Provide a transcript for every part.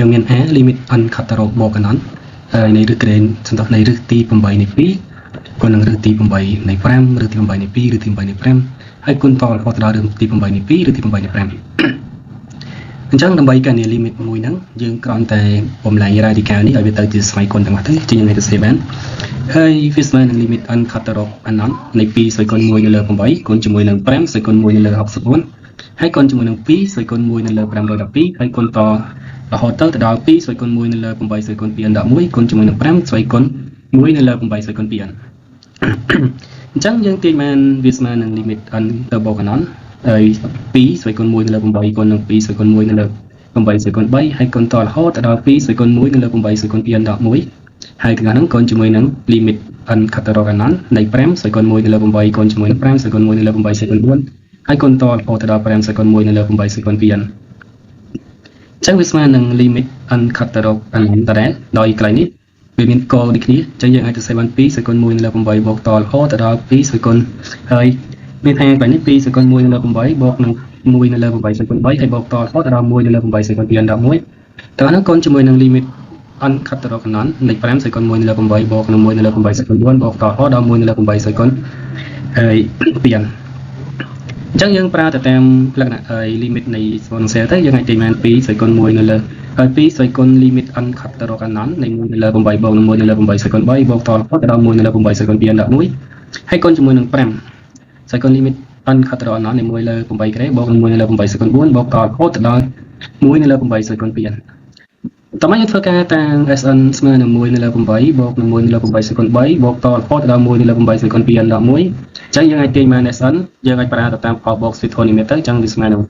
យើងមាន a limit n ខាត់ទៅរកបូក n ហើយនៃរឹស grade សន្តោសនៃរឹសទី 8 នៃ 2 គុណនឹងរឹសទី 8 នៃ 5 ឬទី 8 នៃ 2 ឬទី 8 នៃ 5 ហើយគុណតរហូតដល់រឹសទី 8 នៃ 2 ឬទី 8 នៃ 5 អញ្ចឹងដើម្បីកណនី limit មួយហ្នឹងយើងគ្រាន់តែបំលែង radical នេះឲ្យវាទៅជាស្វ័យគុណទាំងអស់ទៅជាយើងទៅសេបានហើយវាស្មើនឹង limit n ខាត់ទៅរក n នៃ2ស្វ័យគុណ1នៅលើ8គុណជាមួយនឹង5ស្វ័យគុណ1នៅលើ64ហើយគុណជាមួយនឹង2ស្វ័យគុណ1នៅលើ512ហើយគុណតរហូតទៅដល់2ស្វ័យគុណ1នៅលើ8ស្វ័យគុណ211គុណជាមួយនឹង5ស្វ័យគុណ1នៅលើ8ស្វ័យគុណ2អញ្ចឹងយើងទាញបានវាស្មើនឹង limit n ទៅបូក n ហើយ2ស្វ័យគុណ1នៅលើ8គុណនឹង2ស្វ័យគុណ1នៅលើ8ស្វ័យគុណ3ហើយគុណតរហូតដល់2ស្វ័យគុណ1នៅលើ8ស្វ័យគុណ211ហើយទាំងអស់ហ្នឹងគុណជាមួយនឹង limit n ខាត់ទៅរក n នៃ5ស្វ័យគុណ1នៅលើ8គុណជាមួយនឹង5ស្វ័យគុណ1នៅលើ8ស្វ័យគុណ4ហើយគុណតរហូតដល់5ស្វ័យគុណ1នៅលើ8ស្វ័យគុណ2អញ្ចឹងវាស្មើនឹង limit n ខាត់ទៅរក n តដែរដោយកន្លែងនេះវាមានកដូចគ្នាអញ្ចឹងយើងអាចទៅសេបាន2ស្វ័យគុណ1នៅលើ8បូកតរហូតដល់2ស្វ័យគុណហើយមានថាកន្លែងនេះ2ស្វ័យគុណ1នៅលើ8បូកនឹង1នៅលើ8ស្វ័យគុណ3ហើយបូកតរហូតដល់1នៅលើ8ស្វ័យគុណ211តើហ្នឹងគុណជាមួយនឹង limit n ខាត់ទៅរក n នៃ5ស្វ័យគុណ1នៅលើ8បូកនឹង1នៅលើ8ស្វ័យគុណ4បូកតរហូតដល់1នៅលើ8ស្វ័យគុណហើយ2អញ្ចឹងយើងប្រើទៅតាមលក្ខណៈ limit នៃ exponential ទៅយើងអាចទាញបាន2ស្វ័យគុណ1នៅលើហើយ2ស្វ័យគុណ limit n ខាត់ទៅរក n នៃ1នៅលើ8បូកនឹង1នៅលើ8ស្វ័យគុណ3បូកតរហូតដល់1នៅលើ8ស្វ័យគុណ211ហើយគុណជាមួយនឹង5ស្វ័យគុណ limit n ខាត់ទៅរក n នៃ1លើ8ក្រេបូកនឹង1នៅលើ8ស្វ័យគុណ4បូកតរហូតដល់1នៅលើ8ស្វ័យគុណ2តើមកយើងធ្វើការតាំង sn ស្មើនឹង1នៅលើ8បូកនឹង1នៅលើ8ស្វ័យគុណ3បូកតរហូតដល់1នៅលើ8ស្វ័យគុណ211អញ្ចឹងយើងអាចទាញបាន sn យើងអាចប្រើទៅតាមផលបូក Sweet limit ទៅអញ្ចឹងវាស្មើនឹង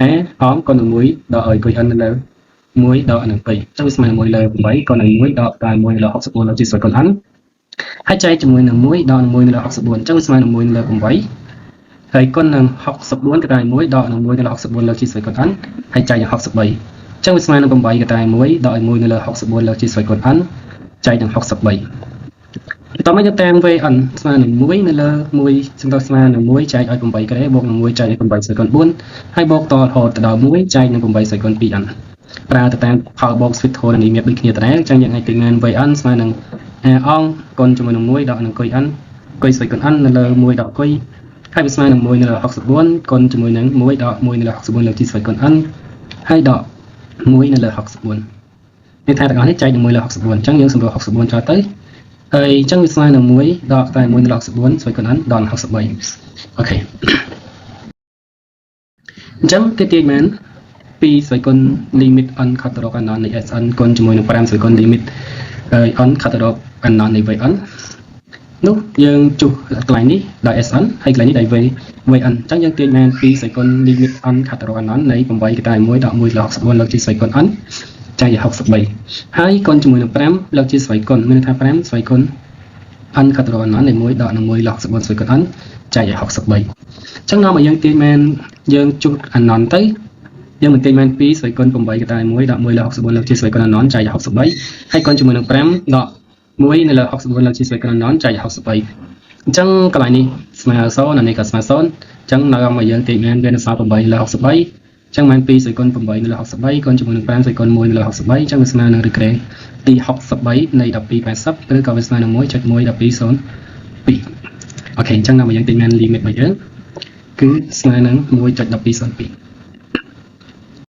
a អមគុណនឹង1ដកឲ្យគុយ n នៅលើ1ដកនឹង2អញ្ចឹងវាស្មើនឹង1លើ8គុណនឹង1ដកដល់1លើ64លើជាស្វ័យគុណ n ហើយចែកជាមួយនឹង1ដកនឹង1លើ64អញ្ចឹងវាស្មើនឹង1លើ8ហើយគុណនឹង64កតា1ដកនឹង1លើ64លើជាស្វ័យគុណ n ហើយចែកនឹង63អញ្ចឹងវាស្មើនឹង8កតា1ដកឲ្យ1នៅលើ64លើជាស្វ័យគុណ n ចែកនឹង63តោះមកយើងតាម vn ស្មើនឹង1នៅលើ1សន្តោសស្មើនឹង1ចែកឲ្យ8ក្រេបូកនឹង1ចែកឲ្យ8ស្វ័យគុណ4ហើយបូកតរហូតដល់1ចែកនឹង8ស្វ័យគុណ2n ប្រើទៅតាមផលបូក Sweet limit នេះដូចគ្នាដែរអញ្ចឹងយើងអាចទាញបាន vn ស្មើនឹង a អងគុណជាមួយនឹង1ដកនឹងគុយ n គុយស្វ័យគុណ n នៅលើ1ដកគុយហើយវាស្មើនឹង1នៅលើ64គុណជាមួយនឹង1ដក1នៅលើ64លើជាស្វ័យគុណ n ហើយដក1នៅលើ64នេះថាទាំងអស់នេះចែកនឹង1លើ64អញ្ចឹងយើងសម្រួល64ចោលទៅហើយអញ្ចឹងវាស្មើនឹង1ដកតែ1នៅលើ64ស្វ័យគុណ n ដល់63អូខេអញ្ចឹងគេទាញបាន2ស្វ័យគុណ limit n ខាត់ទៅរក n នៃ sn គុណជាមួយនឹង5ស្វ័យគុណ limit n ខាត់ទៅរក n នៃ vn នោះយើងចុះកន្លែងនេះដោយ sn ហើយកន្លែងនេះដោយ vn អញ្ចឹងយើងទាញបាន2ស្វ័យគុណ limit n ខាត់ទៅរក n នៃ8កតា1ដក1លើ64លើកជាស្វ័យគុណ n ចែកជា63ហើយគុណជាមួយនឹង5លើកជាស្វ័យគុណមានន័យថា5ស្វ័យគុណ n ខាត់ទៅរក n នៃ1ដកនឹង1លើ64ស្វ័យគុណ n ចែកជា63អញ្ចឹងនាំឲ្យយើងទាញបានយើងចុះ n ទៅយើងមិនទាញបាន2ស្វ័យគុណ8កតា1ដក1លើ64លើកជាស្វ័យគុណ n ចែកជា63ហើយគុណជាមួយនឹង5ដក1នៅលើ64លើកជាស្វ័យគុណ n ចែកជា63អញ្ចឹងកន្លែងនេះស្មើ0អានេះក៏ស្មើ0អញ្ចឹងនាំឲ្យយើងទាញបានវានៅសល់8លើ63អញ្ចឹងបាន2ស្វ័យគុណ8នៅលើ63គុណជាមួយនឹង5ស្វ័យគុណ1នៅលើ63អញ្ចឹងវាស្មើនឹងឬក្រេទី63នៃ1280ឬក៏វាស្មើនឹង 1.1 1202អូខេអញ្ចឹងនាំឲ្យយើងទាញបាន limit របស់យើងគឺស្មើនឹង 1.1202